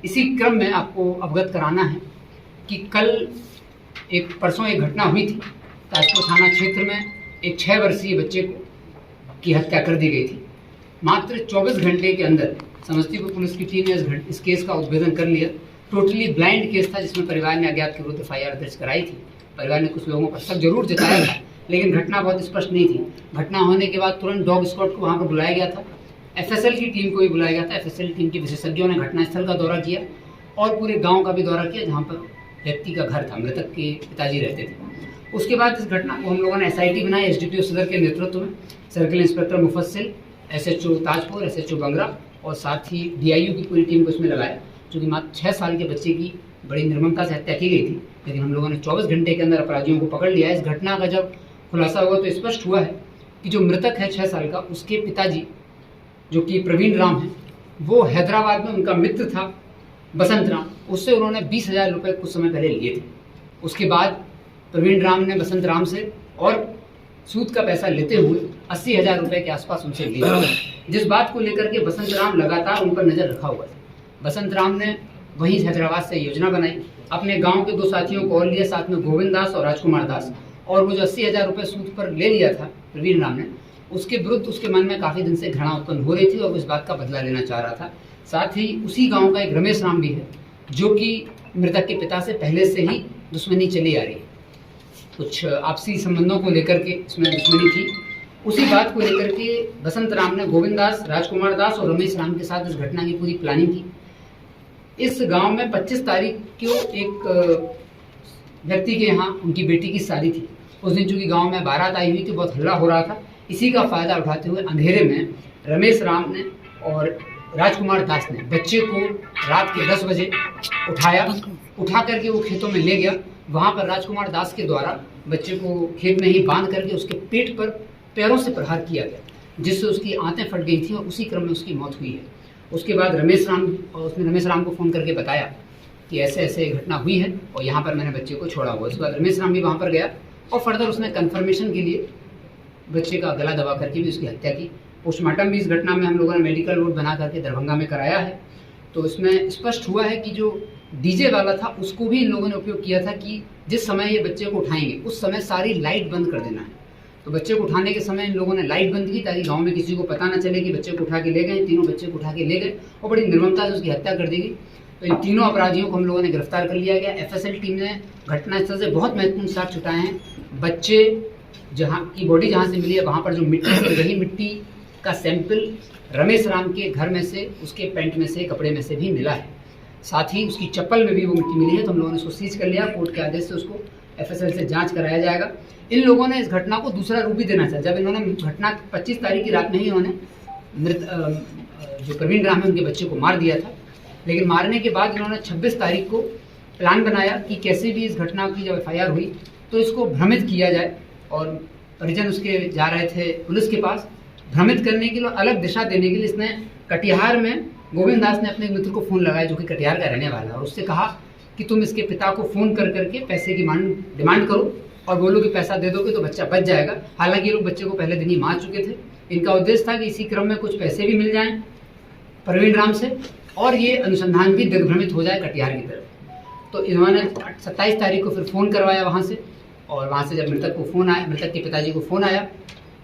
इसी क्रम में आपको अवगत कराना है कि परसों एक घटना हुई थी। ताजपुर थाना क्षेत्र में एक 6 वर्षीय बच्चे की हत्या कर दी गई थी। मात्र 24 घंटे के अंदर समस्तीपुर पुलिस की टीम ने इस केस का उद्भेदन कर लिया। टोटली ब्लाइंड केस था, जिसमें परिवार ने अज्ञात के विरुद्ध FIR दर्ज कराई थी। परिवार ने कुछ लोगों पर शक जरूर जताया था, लेकिन घटना बहुत स्पष्ट नहीं थी। घटना होने के बाद तुरंत डॉग स्क्वाड को वहाँ पर बुलाया गया था। FSL की टीम को भी बुलाया गया था। FSL टीम के विशेषज्ञों ने घटनास्थल का दौरा किया और पूरे गांव का भी दौरा किया, जहां पर व्यक्ति का घर था, मृतक के पिताजी रहते थे। उसके बाद इस घटना को हम लोगों ने SIT बनाई SDPO सदर के नेतृत्व में। सर्किल इंस्पेक्टर मुफस्सिल, SHO ताजपुर, SHO बंगरा और साथ ही DIU की पूरी टीम को इसमें लगाया, क्योंकि मात्र 6 साल के बच्चे की बड़ी निर्ममता से हत्या की गई थी। लेकिन हम लोगों ने 24 घंटे के अंदर अपराधियों को पकड़ लिया। इस घटना का जब खुलासा हुआ तो स्पष्ट हुआ है कि जो मृतक है 6 साल का, उसके पिताजी जो कि प्रवीण राम है, वो हैदराबाद में उनका मित्र था बसंत राम, उससे उन्होंने 20,000 रुपये कुछ समय पहले लिए थे। उसके बाद प्रवीण राम ने बसंत राम से और सूद का पैसा लेते हुए 80,000 रुपये के आसपास उनसे लिया, जिस बात को लेकर के बसंत राम लगातार उन पर नजर रखा हुआ था। बसंत राम ने वहीं हैदराबाद से योजना बनाई, अपने गांव के 2 साथियों को और लिया, साथ में गोविंद दास और राजकुमार दास, और वो जो 80,000 रुपये सूद पर ले लिया था प्रवीण राम ने, उसके विरुद्ध उसके मन में काफ़ी दिन से घृणा उत्पन्न हो रही थी और वो इस बात का बदला लेना चाह रहा था। साथ ही उसी गांव का एक रमेश राम भी है, जो कि मृतक के पिता से पहले से ही दुश्मनी चली आ रही है। कुछ आपसी संबंधों को लेकर के इसमें दुश्मनी थी। उसी बात को लेकर के बसंत राम ने गोविंद दास, राजकुमार दास और रमेश राम के साथ इस घटना की पूरी प्लानिंग की। इस गांव में 25 तारीख को एक व्यक्ति के यहाँ उनकी बेटी की शादी थी। उस दिन चूंकि गांव में बारात आई हुई थी, बहुत हल्ला हो रहा था। इसी का फायदा उठाते हुए अंधेरे में रमेश राम ने और राजकुमार दास ने बच्चे को रात के 10 बजे उठा करके वो खेतों में ले गया। वहां पर राजकुमार दास के द्वारा बच्चे को खेत में ही बांध करके उसके पेट पर पैरों से प्रहार किया गया, जिससे उसकी आंतें फट गई थी और उसी क्रम में उसकी मौत हुई है। उसके बाद उसने रमेश राम को फ़ोन करके बताया कि ऐसे ऐसे घटना हुई है और यहाँ पर मैंने बच्चे को छोड़ा हुआ। उसके बाद रमेश राम भी वहाँ पर गया और फर्दर उसने कन्फर्मेशन के लिए बच्चे का गला दबा करके भी उसकी हत्या की। पोस्टमार्टम भी इस घटना में हम लोगों ने मेडिकल बोर्ड बना करके दरभंगा में कराया है। तो इसमें स्पष्ट हुआ है कि जो DJ वाला था उसको भी इन लोगों ने उपयोग किया था कि जिस समय ये बच्चे को उठाएंगे उस समय सारी लाइट बंद कर देना है। तो बच्चे को उठाने के समय इन लोगों ने लाइट बंद की, ताकि गांव में किसी को पता ना चले कि बच्चे को उठा के ले गए। तीनों बच्चे को उठा के ले गए और बड़ी निर्ममता से उसकी हत्या कर दी गई। तो इन तीनों अपराधियों को हम लोगों ने गिरफ्तार कर लिया गया। FSL टीम ने घटनास्थल से बहुत महत्वपूर्ण साक्ष्य छुटाए हैं। बच्चे जहाँ की बॉडी जहाँ से मिली है, वहाँ पर जो मिट्टी है, वही मिट्टी का सैंपल रमेश राम के घर में से, उसके पैंट में से, कपड़े में से भी मिला है। साथ ही उसकी चप्पल में भी वो मिट्टी मिली है। तो हम लोगों ने उसको सीज कर लिया। कोर्ट के आदेश से उसको FSL से जांच कराया जाएगा। इन लोगों ने इस घटना को दूसरा रूप भी देना चाहा। जब इन्होंने घटना 25 तारीख की रात में ही इन्होंने जो प्रवीण राम है उनके बच्चे को मार दिया था, लेकिन मारने के बाद इन्होंने 26 तारीख को प्लान बनाया कि कैसे भी इस घटना की जब FIR हुई तो इसको भ्रमित किया जाए। और परिजन उसके जा रहे थे पुलिस के पास, भ्रमित करने के लिए, अलग दिशा देने के लिए इसने कटिहार में गोविंद दास ने अपने मित्र को फ़ोन लगाया, जो कि कटिहार का रहने वाला है, और उससे कहा कि तुम इसके पिता को फ़ोन कर करके पैसे की डिमांड करो और बोलो कि पैसा दे दोगे तो बच्चा बच जाएगा। हालांकि ये लोग बच्चे को पहले दिन ही मार चुके थे। इनका उद्देश्य था कि इसी क्रम में कुछ पैसे भी मिल जाएं प्रवीण राम से और ये अनुसंधान भी दिग्भ्रमित हो जाए कटिहार की तरफ। तो इन्होंने 27 तारीख को फिर फ़ोन करवाया वहाँ से, और वहाँ से जब मृतक के पिताजी को फ़ोन आया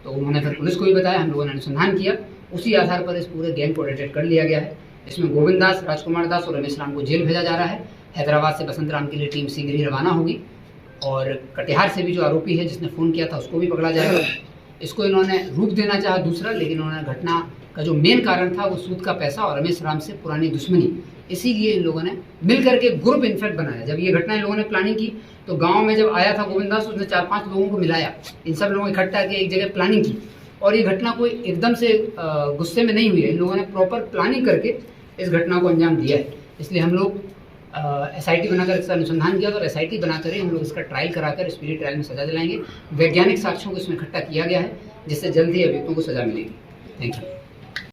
तो उन्होंने फिर पुलिस को भी बताया। हम लोगों ने अनुसंधान किया। उसी आधार पर इस पूरे गैंग को डिटेक्ट कर लिया गया है। इसमें गोविंद दास, राजकुमार दास और रमेश राम को जेल भेजा जा रहा है। हैदराबाद से बसंत राम के लिए टीम शीघ्र ही रवाना होगी और कटिहार से भी जो आरोपी है जिसने फ़ोन किया था उसको भी पकड़ा जाएगा। इसको इन्होंने रूप देना चाहा दूसरा, लेकिन उन्होंने घटना का जो मेन कारण था वो सूद का पैसा और रमेश राम से पुरानी दुश्मनी, इसीलिए इन लोगों ने मिल करके ग्रुप इन्फेक्ट बनाया। जब ये घटना इन लोगों ने प्लानिंग की तो गांव में जब आया था गोविंद दास, उसने 4-5 लोगों को मिलाया, इन सब लोगों को इकट्ठा किया, एक जगह प्लानिंग की। और ये घटना कोई एकदम से गुस्से में नहीं हुई है। इन लोगों ने प्रॉपर प्लानिंग करके इस घटना को अंजाम दिया है। इसलिए हम लोग SIT बनाकर इसका अनुसंधान किया, और SIT बनाकर ही हम लोग इसका ट्रायल कराकर स्पीडी ट्रायल में सजा दिलाएंगे। वैज्ञानिक साक्ष्यों को इसमें इकट्ठा किया गया है, जिससे जल्द ही अभियुक्तों को सजा मिलेगी। Thank you.